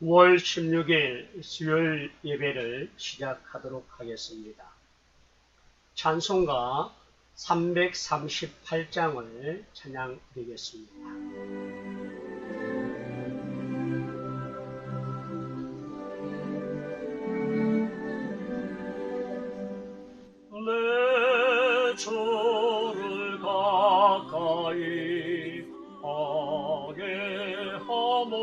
9월 16일 수요일 예배를 시작하도록 하겠습니다. 찬송가 338장을 찬양드리겠습니다. 내 주를 가까이 하게 하모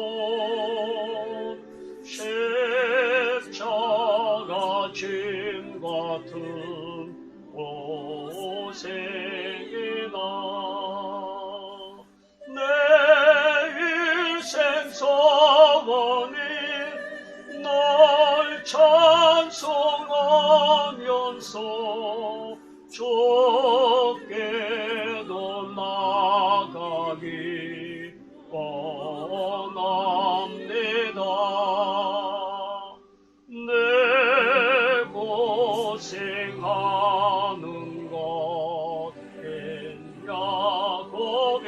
십자가 짐 같은 고생이나 내 일생 소원이 널 찬송하면서 주께도 나가기 원합니다. 내 고생하는 것 했냐고게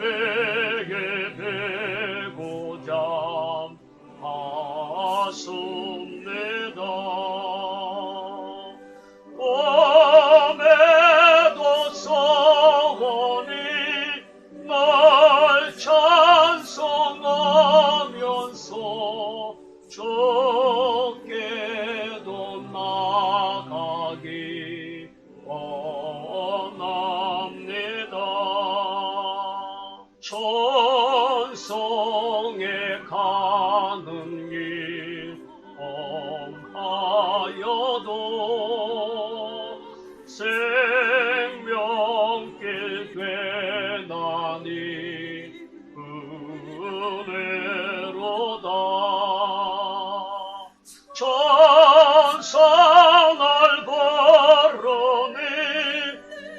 골백에 베고자 하십니다. 꿈에도 소원이 날 찬송하면서 주께도 나가기 원합니다. 천성에 가는 길 험하여도 생명길 되나니 은혜로다. 천사 날 바라니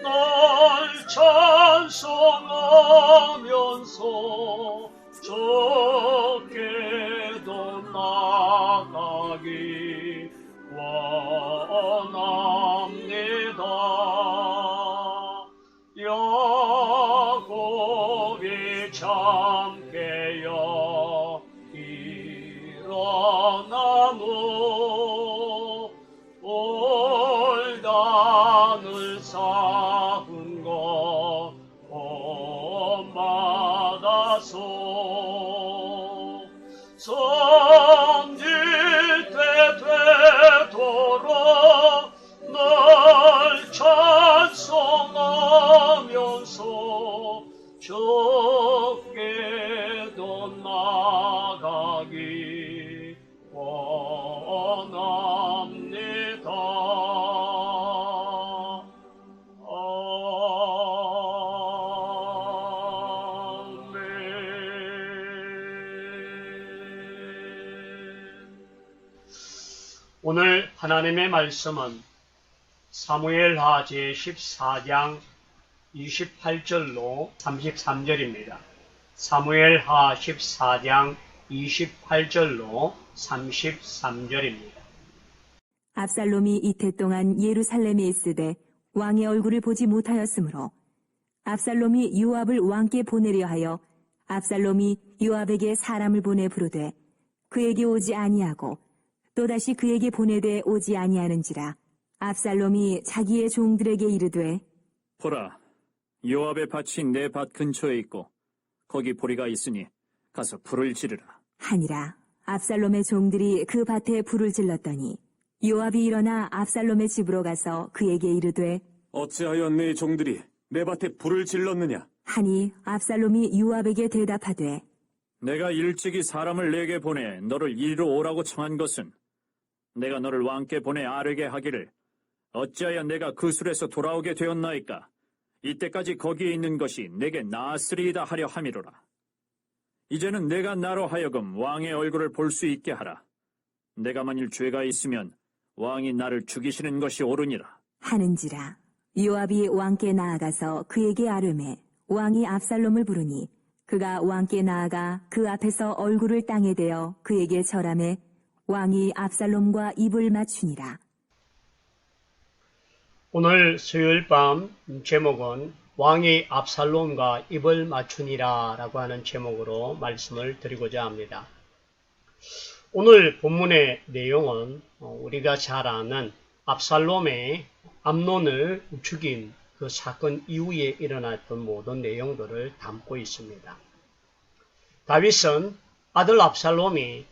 날 찬송하면서 주께도 나가기 원합니다. 야곱이 참 깨어 일어나무 올단을 쌓은 것 본받아서 성질 때 되도록 널 찬송하면서 주께도 나가기 원합니다. 오늘 하나님의 말씀은 사무엘하 제14장 28절로 33절입니다. 사무엘하 14장 28절로 33절입니다. 압살롬이 이태 동안 예루살렘에 있으되 왕의 얼굴을 보지 못하였으므로 압살롬이 요압을 왕께 보내려 하여 압살롬이 요압에게 사람을 보내 부르되 그에게 오지 아니하고 또다시 그에게 보내되 오지 아니하는지라. 압살롬이 자기의 종들에게 이르되 보라, 요압의 밭이 내 밭 근처에 있고 거기 보리가 있으니 가서 불을 지르라 하니라. 압살롬의 종들이 그 밭에 불을 질렀더니 요압이 일어나 압살롬의 집으로 가서 그에게 이르되 어찌하여 네 종들이 내 밭에 불을 질렀느냐? 하니 압살롬이 요압에게 대답하되 내가 일찍이 사람을 내게 보내 너를 이리로 오라고 청한 것은 내가 너를 왕께 보내 아뢰게 하기를 어찌하여 내가 그 술에서 돌아오게 되었나이까? 이때까지 거기에 있는 것이 내게 나았으리이다 하려 함이로라. 이제는 내가 나로 하여금 왕의 얼굴을 볼 수 있게 하라. 내가 만일 죄가 있으면 왕이 나를 죽이시는 것이 옳으니라. 하는지라. 요압이 왕께 나아가서 그에게 아뢰매 왕이 압살롬을 부르니 그가 왕께 나아가 그 앞에서 얼굴을 땅에 대어 그에게 절하매 왕이 압살롬과 입을 맞추니라. 오늘 수요일 밤 제목은 왕이 압살롬과 입을 맞추니라 라고 하는 제목으로 말씀을 드리고자 합니다. 오늘 본문의 내용은 우리가 잘 아는 압살롬의 암논을 죽인 그 사건 이후에 일어났던 모든 내용들을 담고 있습니다. 다윗은 아들 압살롬이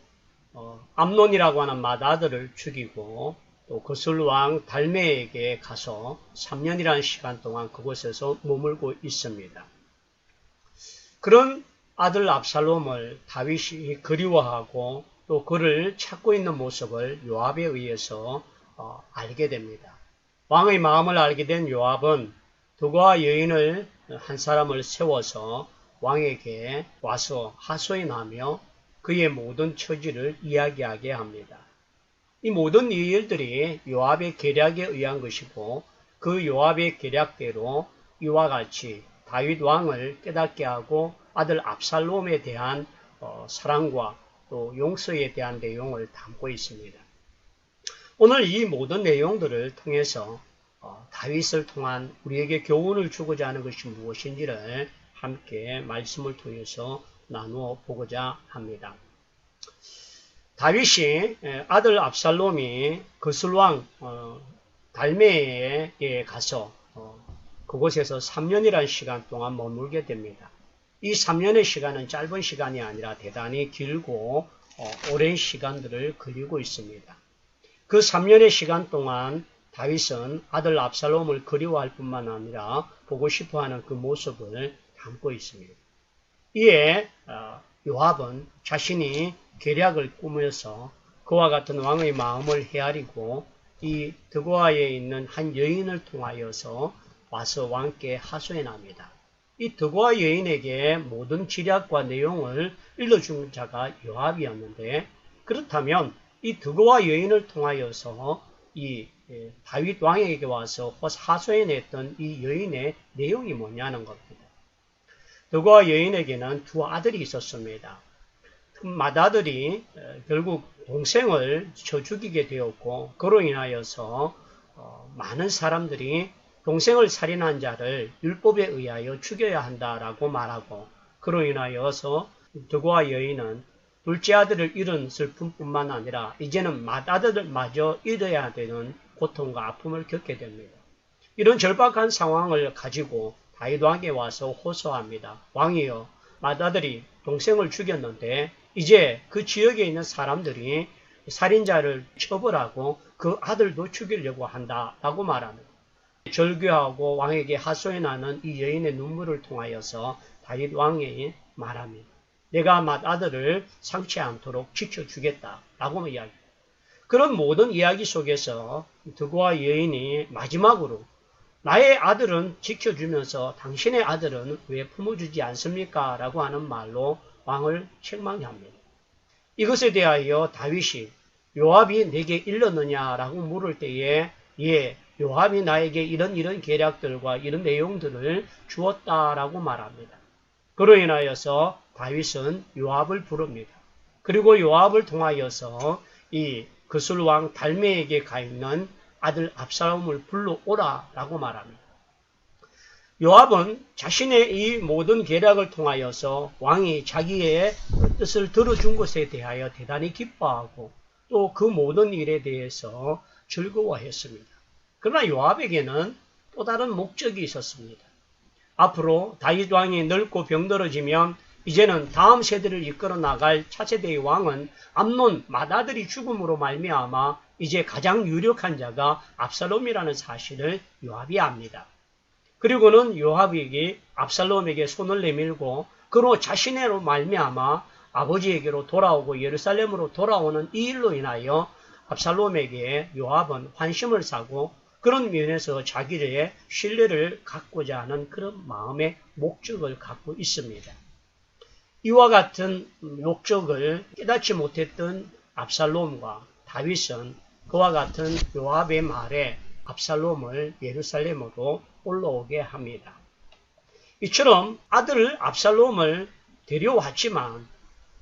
암논이라고 하는 맏아들을 죽이고 또 거슬왕 달메에게 가서 3년이라는 시간 동안 그곳에서 머물고 있습니다. 그런 아들 압살롬을 다윗이 그리워하고 또 그를 찾고 있는 모습을 요압에 의해서 알게 됩니다. 왕의 마음을 알게 된 요압은 두고와 여인을 한 사람을 세워서 왕에게 와서 하소연하며 그의 모든 처지를 이야기하게 합니다. 이 모든 일들이 요압의 계략에 의한 것이고 그 요압의 계략대로 이와 같이 다윗 왕을 깨닫게 하고 아들 압살롬에 대한 사랑과 또 용서에 대한 내용을 담고 있습니다. 오늘 이 모든 내용들을 통해서 다윗을 통한 우리에게 교훈을 주고자 하는 것이 무엇인지를 함께 말씀을 통해서 나누어 보고자 합니다. 다윗이 아들 압살롬이 거슬왕 달메에게 가서 그곳에서 3년이라는 시간 동안 머물게 됩니다. 이 3년의 시간은 짧은 시간이 아니라 대단히 길고 오랜 시간들을 걸리고 있습니다. 그 3년의 시간 동안 다윗은 아들 압살롬을 그리워할 뿐만 아니라 보고 싶어하는 그 모습을 담고 있습니다. 이에 요압은 자신이 계략을 꾸며서 그와 같은 왕의 마음을 헤아리고 이 드고아에 있는 한 여인을 통하여서 와서 왕께 하소연합니다. 이 드고아 여인에게 모든 지략과 내용을 일러준 자가 요압이었는데, 그렇다면 이 드고아 여인을 통하여서 이 다윗 왕에게 와서 하소연했던 이 여인의 내용이 뭐냐는 겁니다. 드고아 여인에게는 두 아들이 있었습니다. 그 맏아들이 결국 동생을 쳐 죽이게 되었고, 그로 인하여서 많은 사람들이 동생을 살인한 자를 율법에 의하여 죽여야 한다라고 말하고, 그로 인하여서 드고아 여인은 둘째 아들을 잃은 슬픔뿐만 아니라 이제는 맏아들마저 잃어야 되는 고통과 아픔을 겪게 됩니다. 이런 절박한 상황을 가지고 다윗 왕에게 와서 호소합니다. 왕이여, 맏아들이 동생을 죽였는데 이제 그 지역에 있는 사람들이 살인자를 처벌하고 그 아들도 죽이려고 한다라고 말합니다. 절규하고 왕에게 하소연하는 이 여인의 눈물을 통하여서 다윗 왕이 말합니다. 내가 맏아들을 상치 않도록 지켜주겠다라고 이야기합니다. 그런 모든 이야기 속에서 드고아 여인이 마지막으로 나의 아들은 지켜주면서 당신의 아들은 왜 품어주지 않습니까? 라고 하는 말로 왕을 책망합니다. 이것에 대하여 다윗이 요압이 내게 일렀느냐라고 물을 때에 예, 요압이 나에게 이런 계략들과 이런 내용들을 주었다라고 말합니다. 그로 인하여서 다윗은 요압을 부릅니다. 그리고 요압을 통하여서 이 거슬왕 달메에게 가 있는 아들 압살롬을 불러오라라고 말합니다. 요압은 자신의 이 모든 계략을 통하여서 왕이 자기의 뜻을 들어준 것에 대하여 대단히 기뻐하고 또 그 모든 일에 대해서 즐거워했습니다. 그러나 요압에게는 또 다른 목적이 있었습니다. 앞으로 다윗 왕이 늙고 병들어지면 이제는 다음 세대를 이끌어 나갈 차세대의 왕은 암논 맏아들이 죽음으로 말미암아 이제 가장 유력한 자가 압살롬이라는 사실을 요압이 압니다. 그리고는 요압에게 압살롬에게 손을 내밀고 그로 자신으로 말미암아 아버지에게로 돌아오고 예루살렘으로 돌아오는 이 일로 인하여 압살롬에게 요압은 환심을 사고 그런 면에서 자기의 신뢰를 갖고자 하는 그런 마음의 목적을 갖고 있습니다. 이와 같은 목적을 깨닫지 못했던 압살롬과 다윗은 그와 같은 요압의 말에 압살롬을 예루살렘으로 올라오게 합니다. 이처럼 아들 압살롬을 데려왔지만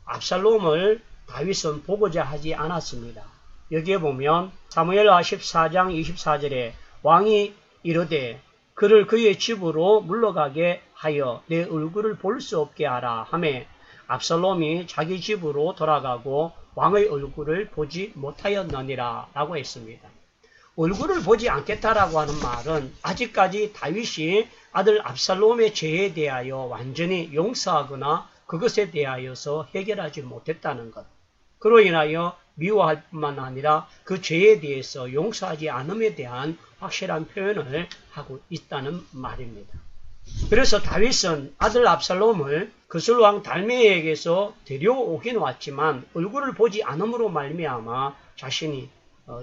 압살롬을 다윗은 보고자 하지 않았습니다. 여기에 보면 사무엘하 14장 24절에 왕이 이르되 그를 그의 집으로 물러가게 하여 내 얼굴을 볼 수 없게 하라 하매 압살롬이 자기 집으로 돌아가고 왕의 얼굴을 보지 못하였느니라 라고 했습니다. 얼굴을 보지 않겠다라고 하는 말은 아직까지 다윗이 아들 압살롬의 죄에 대하여 완전히 용서하거나 그것에 대하여서 해결하지 못했다는 것. 그로 인하여 미워할 뿐만 아니라 그 죄에 대해서 용서하지 않음에 대한 확실한 표현을 하고 있다는 말입니다. 그래서 다윗은 아들 압살롬을 그술왕 달메에게서 데려오긴 왔지만 얼굴을 보지 않음으로 말미암아 자신이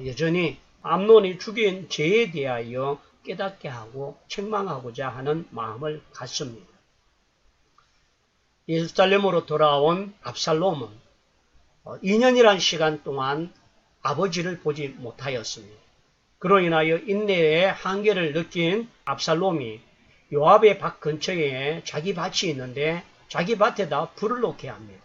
여전히 암논이 죽인 죄에 대하여 깨닫게 하고 책망하고자 하는 마음을 갖습니다. 예루살렘으로 돌아온 압살롬은 2년이란 시간 동안 아버지를 보지 못하였습니다. 그로 인하여 인내의 한계를 느낀 압살롬이 요압의 밭 근처에 자기 밭이 있는데 자기 밭에다 불을 놓게 합니다.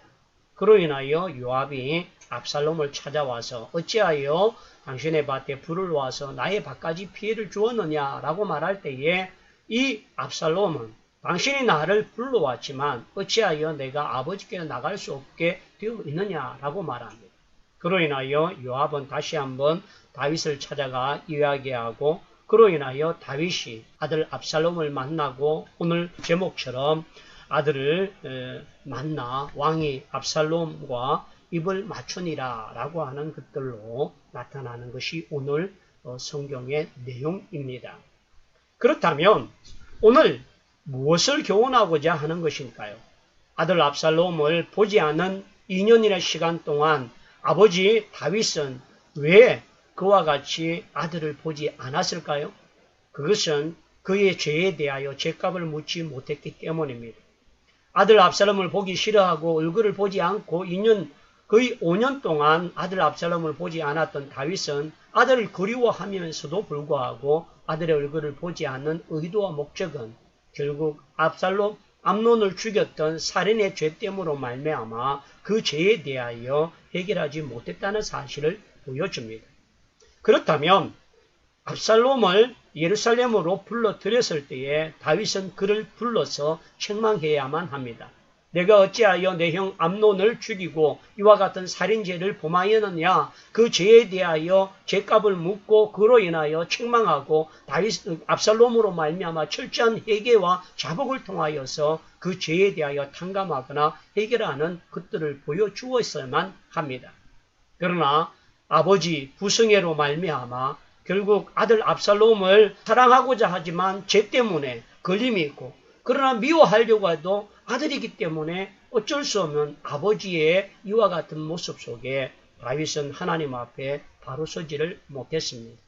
그로 인하여 요압이 압살롬을 찾아와서 어찌하여 당신의 밭에 불을 놓아서 나의 밭까지 피해를 주었느냐라고 말할 때에 이 압살롬은 당신이 나를 불러왔지만 어찌하여 내가 아버지께 나갈 수 없게 되어 있느냐라고 말합니다. 그로 인하여 요압은 다시 한번 다윗을 찾아가 이야기하고 그로 인하여 다윗이 아들 압살롬을 만나고 오늘 제목처럼 아들을 만나 왕이 압살롬과 입을 맞추니라 라고 하는 것들로 나타나는 것이 오늘 성경의 내용입니다. 그렇다면 오늘 무엇을 교훈하고자 하는 것일까요? 아들 압살롬을 보지 않은 2년이나 시간 동안 아버지 다윗은 왜 그와 같이 아들을 보지 않았을까요? 그것은 그의 죄에 대하여 죄값을 묻지 못했기 때문입니다. 아들 압살롬을 보기 싫어하고 얼굴을 보지 않고 거의 5년 동안 아들 압살롬을 보지 않았던 다윗은 아들을 그리워하면서도 불구하고 아들의 얼굴을 보지 않는 의도와 목적은 결국 암논을 죽였던 살인의 죄 때문으로 말미암아 그 죄에 대하여 해결하지 못했다는 사실을 보여줍니다. 그렇다면 압살롬을 예루살렘으로 불러들였을 때에 다윗은 그를 불러서 책망해야만 합니다. 내가 어찌하여 내 형 암논을 죽이고 이와 같은 살인죄를 범하였느냐, 그 죄에 대하여 죄값을 묻고 그로 인하여 책망하고 압살롬으로 말미암아 철저한 회개와 자복을 통하여서 그 죄에 대하여 탕감하거나 해결하는 것들을 보여주었어야만 합니다. 그러나 아버지 부승애로 말미암아 결국 아들 압살롬을 사랑하고자 하지만 죄 때문에 걸림이 있고 그러나 미워하려고 해도 아들이기 때문에 어쩔 수 없는 아버지의 이와 같은 모습 속에 다윗은 하나님 앞에 바로 서지를 못했습니다.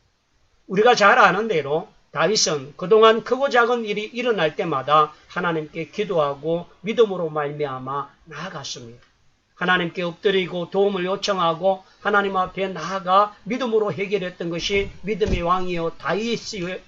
우리가 잘 아는 대로 다윗은 그동안 크고 작은 일이 일어날 때마다 하나님께 기도하고 믿음으로 말미암아 나아갔습니다. 하나님께 엎드리고 도움을 요청하고 하나님 앞에 나아가 믿음으로 해결했던 것이 믿음의 왕이요 다윗이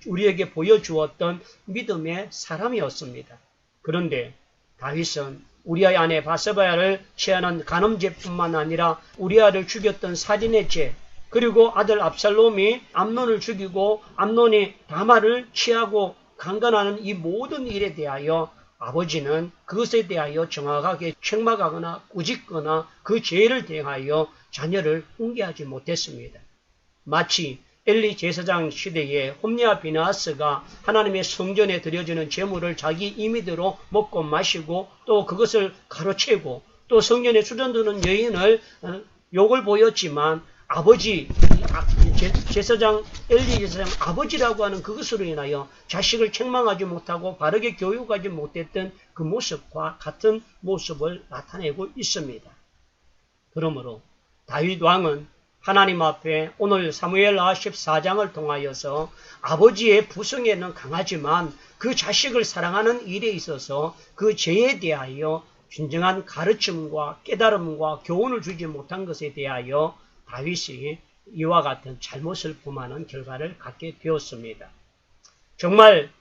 우리에게 보여주었던 믿음의 사람이었습니다. 그런데 다윗은 우리아의 아내 바세바야를 취하는 간음죄뿐만 아니라 우리아를 죽였던 살인의 죄, 그리고 아들 압살롬이 암논을 죽이고 암논이 다말을 취하고 강간하는 이 모든 일에 대하여 아버지는 그것에 대하여 정확하게 책망하거나 꾸짖거나 그 죄를 대하여 자녀를 훈계하지 못했습니다. 마치 엘리 제사장 시대에 홈리와 비나하스가 하나님의 성전에 드려지는 제물을 자기 임의대로 먹고 마시고 또 그것을 가로채고 또 성전에 수전드는 여인을 욕을 보였지만 아버지 제사장 엘리 제사장 아버지라고 하는 그것으로 인하여 자식을 책망하지 못하고 바르게 교육하지 못했던 그 모습과 같은 모습을 나타내고 있습니다. 그러므로 다윗 왕은 하나님 앞에 오늘 사무엘하 14장을 통하여서 아버지의 부승에는 강하지만 그 자식을 사랑하는 일에 있어서 그 죄에 대하여 진정한 가르침과 깨달음과 교훈을 주지 못한 것에 대하여 다윗이 이와 같은 잘못을 범하는 결과를 갖게 되었습니다. 정말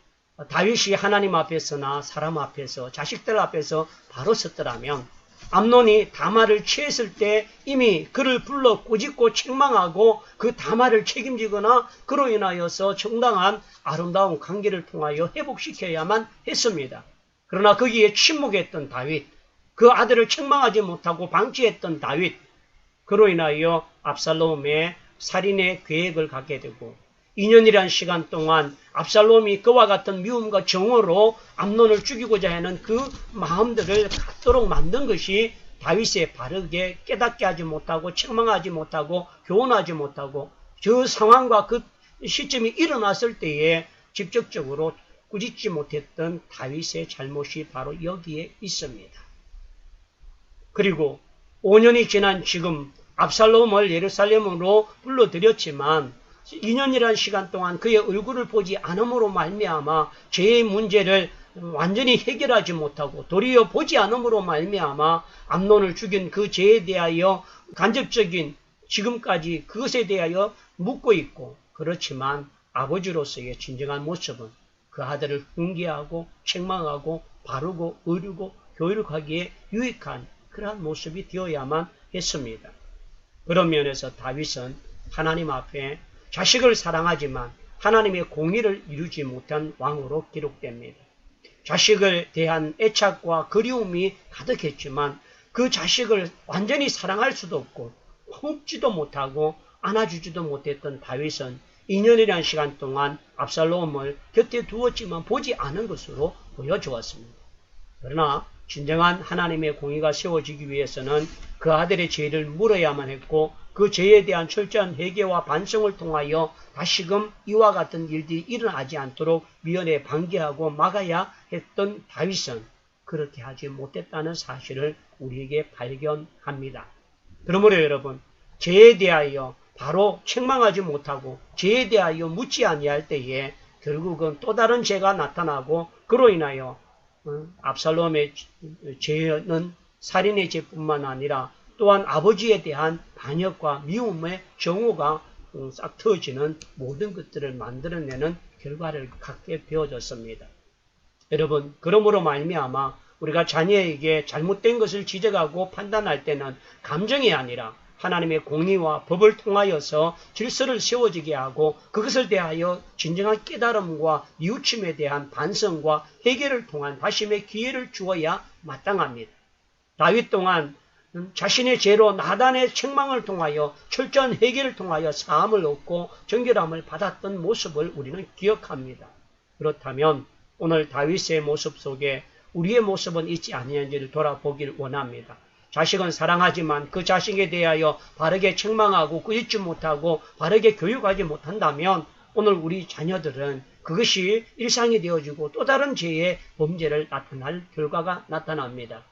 다윗이 하나님 앞에서나 사람 앞에서 자식들 앞에서 바로 섰더라면 암논이 다말을 취했을 때 이미 그를 불러 꾸짖고 책망하고 그 다말을 책임지거나 그로 인하여서 정당한 아름다운 관계를 통하여 회복시켜야만 했습니다. 그러나 거기에 침묵했던 다윗, 그 아들을 책망하지 못하고 방치했던 다윗, 그로 인하여 압살롬의 살인의 계획을 갖게 되고 2년이란 시간 동안 압살롬이 그와 같은 미움과 정오로 암논을 죽이고자 하는 그 마음들을 갖도록 만든 것이 다윗의 바르게 깨닫게 하지 못하고 책망하지 못하고 교훈하지 못하고 그 상황과 그 시점이 일어났을 때에 직접적으로 꾸짖지 못했던 다윗의 잘못이 바로 여기에 있습니다. 그리고 5년이 지난 지금 압살롬을 예루살렘으로 불러들였지만 2년이라는 시간 동안 그의 얼굴을 보지 않음으로 말미암아 죄의 문제를 완전히 해결하지 못하고 도리어 보지 않음으로 말미암아 암논을 죽인 그 죄에 대하여 간접적인 지금까지 그것에 대하여 묻고 있고, 그렇지만 아버지로서의 진정한 모습은 그 아들을 훈계하고 책망하고 바르고 의르고 교육하기에 유익한 그러한 모습이 되어야만 했습니다. 그런 면에서 다윗은 하나님 앞에 자식을 사랑하지만 하나님의 공의를 이루지 못한 왕으로 기록됩니다. 자식을 대한 애착과 그리움이 가득했지만 그 자식을 완전히 사랑할 수도 없고 품지도 못하고 안아주지도 못했던 다윗은 2년이라는 시간 동안 압살롬을 곁에 두었지만 보지 않은 것으로 보여주었습니다. 그러나 진정한 하나님의 공의가 세워지기 위해서는 그 아들의 죄를 물어야만 했고 그 죄에 대한 철저한 회개와 반성을 통하여 다시금 이와 같은 일들이 일어나지 않도록 미연에 방기하고 막아야 했던 다윗은 그렇게 하지 못했다는 사실을 우리에게 발견합니다. 그러므로 여러분, 죄에 대하여 바로 책망하지 못하고 죄에 대하여 묻지 아니할 때에 결국은 또 다른 죄가 나타나고 그로 인하여 압살롬의 죄는 살인의 죄뿐만 아니라 또한 아버지에 대한 반역과 미움의 정오가 싹 터지는 모든 것들을 만들어내는 결과를 갖게 되어졌습니다. 여러분, 그러므로 말미암아 우리가 자녀에게 잘못된 것을 지적하고 판단할 때는 감정이 아니라 하나님의 공의와 법을 통하여서 질서를 세워지게 하고 그것을 대하여 진정한 깨달음과 뉘우침에 대한 반성과 해결을 통한 다심의 기회를 주어야 마땅합니다. 다윗 또한 자신의 죄로 나단의 책망을 통하여 철저한 해결을 통하여 사함을 얻고 정결함을 받았던 모습을 우리는 기억합니다. 그렇다면 오늘 다윗의 모습 속에 우리의 모습은 있지 아니한지를 돌아보길 원합니다. 자식은 사랑하지만 그 자식에 대하여 바르게 책망하고 꾸짖지 못하고 바르게 교육하지 못한다면 오늘 우리 자녀들은 그것이 일상이 되어지고 또 다른 죄의 범죄를 나타날 결과가 나타납니다.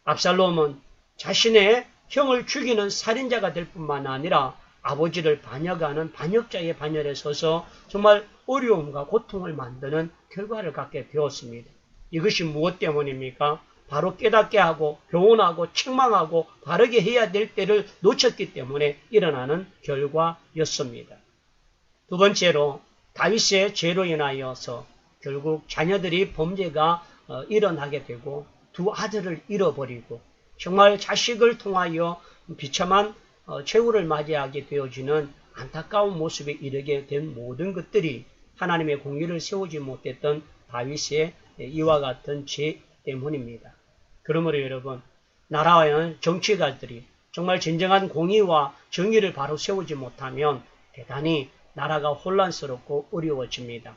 압살롬은 자신의 형을 죽이는 살인자가 될 뿐만 아니라 아버지를 반역하는 반역자의 반열에 서서 정말 어려움과 고통을 만드는 결과를 갖게 되었습니다. 이것이 무엇 때문입니까? 바로 깨닫게 하고 교훈하고 책망하고 바르게 해야 될 때를 놓쳤기 때문에 일어나는 결과였습니다. 두 번째로 다윗의 죄로 인하여서 결국 자녀들이 범죄가 일어나게 되고 두 아들을 잃어버리고 정말 자식을 통하여 비참한 최후를 맞이하게 되어지는 안타까운 모습에 이르게 된 모든 것들이 하나님의 공의를 세우지 못했던 다윗의 이와 같은 죄 때문입니다. 그러므로 여러분, 나라의 정치가들이 정말 진정한 공의와 정의를 바로 세우지 못하면 대단히 나라가 혼란스럽고 어려워집니다.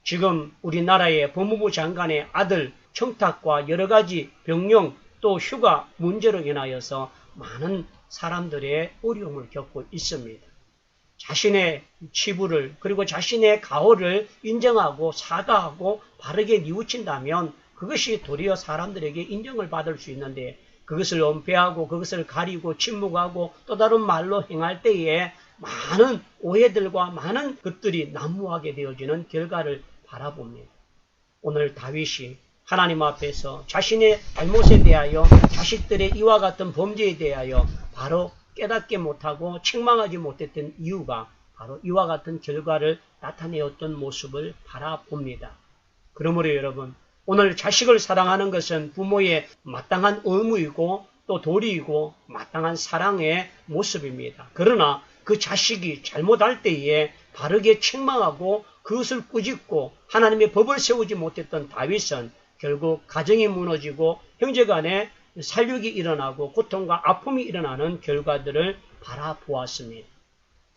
지금 우리나라의 법무부 장관의 아들 청탁과 여러 가지 병용 또 휴가 문제로 인하여서 많은 사람들의 어려움을 겪고 있습니다. 자신의 치부를 그리고 자신의 가오를 인정하고 사과하고 바르게 뉘우친다면 그것이 도리어 사람들에게 인정을 받을 수 있는데 그것을 은폐하고 그것을 가리고 침묵하고 또 다른 말로 행할 때에 많은 오해들과 많은 것들이 난무하게 되어지는 결과를 바라봅니다. 오늘 다윗이 하나님 앞에서 자신의 잘못에 대하여 자식들의 이와 같은 범죄에 대하여 바로 깨닫게 못하고 책망하지 못했던 이유가 바로 이와 같은 결과를 나타내었던 모습을 바라봅니다. 그러므로 여러분, 오늘 자식을 사랑하는 것은 부모의 마땅한 의무이고 또 도리이고 마땅한 사랑의 모습입니다. 그러나 그 자식이 잘못할 때에 바르게 책망하고 그것을 꾸짖고 하나님의 법을 세우지 못했던 다윗은 결국 가정이 무너지고 형제간에 살육이 일어나고 고통과 아픔이 일어나는 결과들을 바라보았습니다.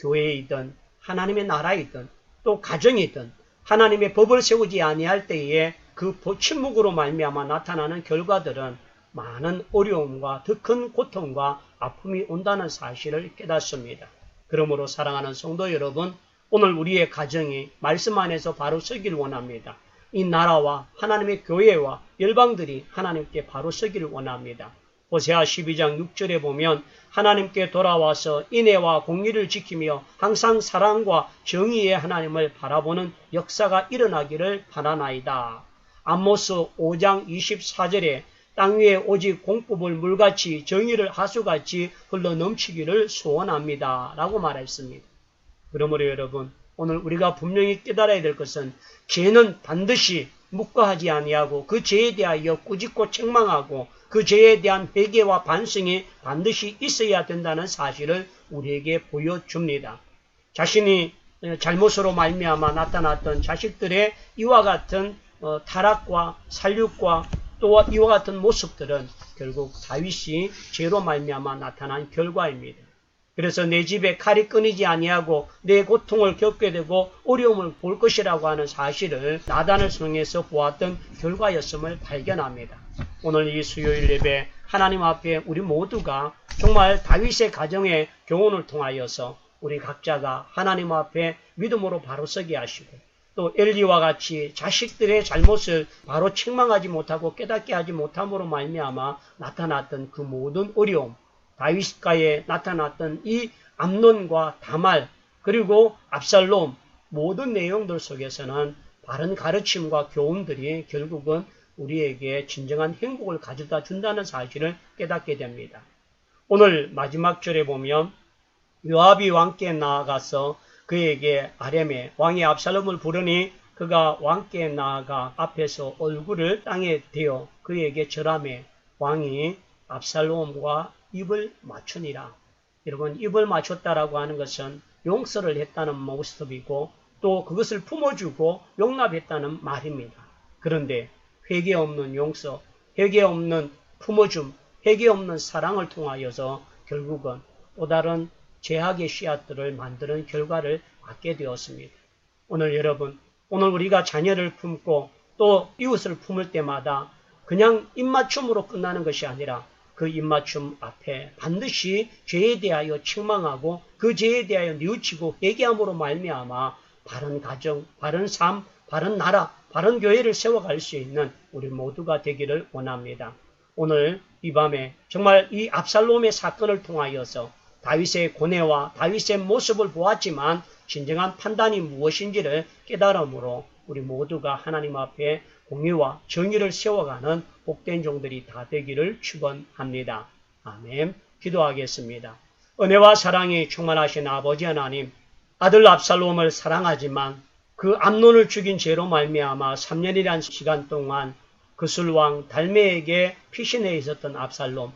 교회이든 하나님의 나라이든 또 가정이든 하나님의 법을 세우지 아니할 때에 그 침묵으로 말미암아 나타나는 결과들은 많은 어려움과 더 큰 고통과 아픔이 온다는 사실을 깨닫습니다. 그러므로 사랑하는 성도 여러분, 오늘 우리의 가정이 말씀 안에서 바로 서기를 원합니다. 이 나라와 하나님의 교회와 열방들이 하나님께 바로 서기를 원합니다. 호세아 12장 6절에 보면 하나님께 돌아와서 인애와 공의를 지키며 항상 사랑과 정의의 하나님을 바라보는 역사가 일어나기를 바라나이다. 아모스 5장 24절에 땅 위에 오직 공법을 물같이 정의를 하수같이 흘러넘치기를 소원합니다. 라고 말했습니다. 그러므로 여러분, 오늘 우리가 분명히 깨달아야 될 것은 죄는 반드시 묵과하지 아니하고 그 죄에 대하여 꾸짖고 책망하고 그 죄에 대한 회개와 반성이 반드시 있어야 된다는 사실을 우리에게 보여줍니다. 자신이 잘못으로 말미암아 나타났던 자식들의 이와 같은 타락과 살육과 또 이와 같은 모습들은 결국 다윗이 죄로 말미암아 나타난 결과입니다. 그래서 내 집에 칼이 끊이지 아니하고 내 고통을 겪게 되고 어려움을 볼 것이라고 하는 사실을 나단을 통해서 보았던 결과였음을 발견합니다. 오늘 이 수요일 예배 하나님 앞에 우리 모두가 정말 다윗의 가정의 교훈을 통하여서 우리 각자가 하나님 앞에 믿음으로 바로 서게 하시고 또 엘리와 같이 자식들의 잘못을 바로 책망하지 못하고 깨닫게 하지 못함으로 말미암아 나타났던 그 모든 어려움, 다윗가에 나타났던 이 암논과 다말 그리고 압살롬 모든 내용들 속에서는 바른 가르침과 교훈들이 결국은 우리에게 진정한 행복을 가져다 준다는 사실을 깨닫게 됩니다. 오늘 마지막 절에 보면 요압이 왕께 나아가서 그에게 아렘에 왕이 압살롬을 부르니 그가 왕께 나아가 앞에서 얼굴을 땅에 대어 그에게 절하매 왕이 압살롬과 입을 맞추니라. 여러분, 입을 맞췄다라고 하는 것은 용서를 했다는 모습이고 또 그것을 품어주고 용납했다는 말입니다. 그런데 회개 없는 용서, 회개 없는 품어줌, 회개 없는 사랑을 통하여서 결국은 또 다른 죄악의 씨앗들을 만드는 결과를 맞게 되었습니다. 오늘 여러분, 오늘 우리가 자녀를 품고 또 이웃을 품을 때마다 그냥 입맞춤으로 끝나는 것이 아니라 그 입맞춤 앞에 반드시 죄에 대하여 책망하고 그 죄에 대하여 뉘우치고 회개함으로 말미암아 바른 가정, 바른 삶, 바른 나라, 바른 교회를 세워갈 수 있는 우리 모두가 되기를 원합니다. 오늘 이 밤에 정말 이 압살롬의 사건을 통하여서 다윗의 고뇌와 다윗의 모습을 보았지만 진정한 판단이 무엇인지를 깨달음으로 우리 모두가 하나님 앞에 공의와 정의를 세워가는 복된 종들이 다 되기를 축원합니다. 아멘. 기도하겠습니다. 은혜와 사랑이 충만하신 아버지 하나님, 아들 압살롬을 사랑하지만 그 암논을 죽인 죄로 말미암아 3년이란 시간 동안 그술왕 달메에게 피신해 있었던 압살롬,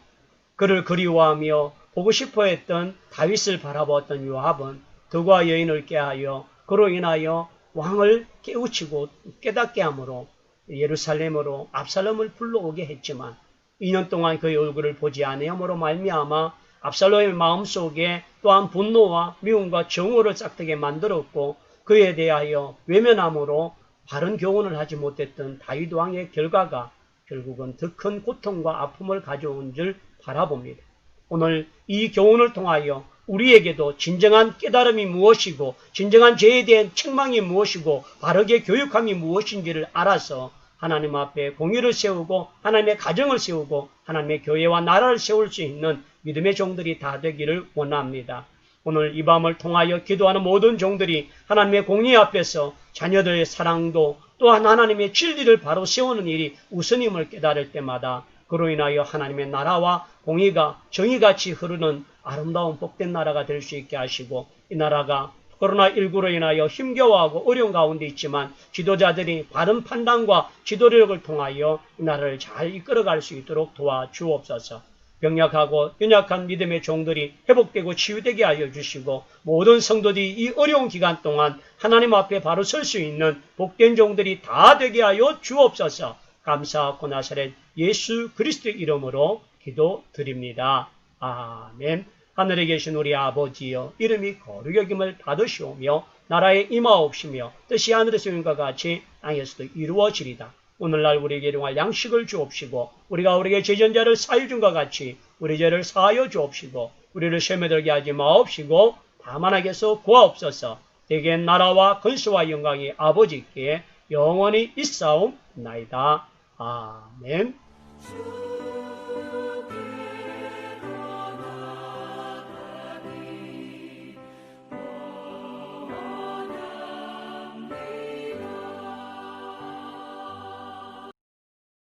그를 그리워하며 보고 싶어 했던 다윗을 바라보았던 요압은 덕과 여인을 깨하여 그로 인하여 왕을 깨우치고 깨닫게 함으로 예루살렘으로 압살롬을 불러오게 했지만 2년 동안 그의 얼굴을 보지 아니함으로 말미암아 압살롬의 마음속에 또한 분노와 미움과 정오를 싹트게 만들었고 그에 대하여 외면함으로 바른 교훈을 하지 못했던 다윗 왕의 결과가 결국은 더 큰 고통과 아픔을 가져온 줄 바라봅니다. 오늘 이 교훈을 통하여 우리에게도 진정한 깨달음이 무엇이고 진정한 죄에 대한 책망이 무엇이고 바르게 교육함이 무엇인지를 알아서 하나님 앞에 공의를 세우고 하나님의 가정을 세우고 하나님의 교회와 나라를 세울 수 있는 믿음의 종들이 다 되기를 원합니다. 오늘 이 밤을 통하여 기도하는 모든 종들이 하나님의 공의 앞에서 자녀들의 사랑도 또한 하나님의 진리를 바로 세우는 일이 우선임을 깨달을 때마다 그로 인하여 하나님의 나라와 공의가 정의같이 흐르는 아름다운 복된 나라가 될 수 있게 하시고 이 나라가 코로나19로 인하여 힘겨워하고 어려운 가운데 있지만 지도자들이 바른 판단과 지도력을 통하여 이 나라를 잘 이끌어갈 수 있도록 도와주옵소서. 병약하고 연약한 믿음의 종들이 회복되고 치유되게 하여 주시고 모든 성도들이 이 어려운 기간 동안 하나님 앞에 바로 설 수 있는 복된 종들이 다 되게 하여 주옵소서. 감사하고 나사렛 예수 그리스도의 이름으로 기도드립니다. 아멘. 하늘에 계신 우리 아버지여, 이름이 거룩히 여김을 받으시오며 나라에 임하옵시며 뜻이 하늘에서 이룬 것 같이 땅에서도 이루어지리다. 오늘날 우리에게 일용할 양식을 주옵시고 우리가 우리에게 죄전자를 사하여 준 것 같이 우리 죄를 사하여 주옵시고 우리를 시험에 들게 하지 마옵시고 다만 하게서 구하옵소서. 대개 나라와 근수와 영광이 아버지께 영원히 있사옵나이다. 아멘.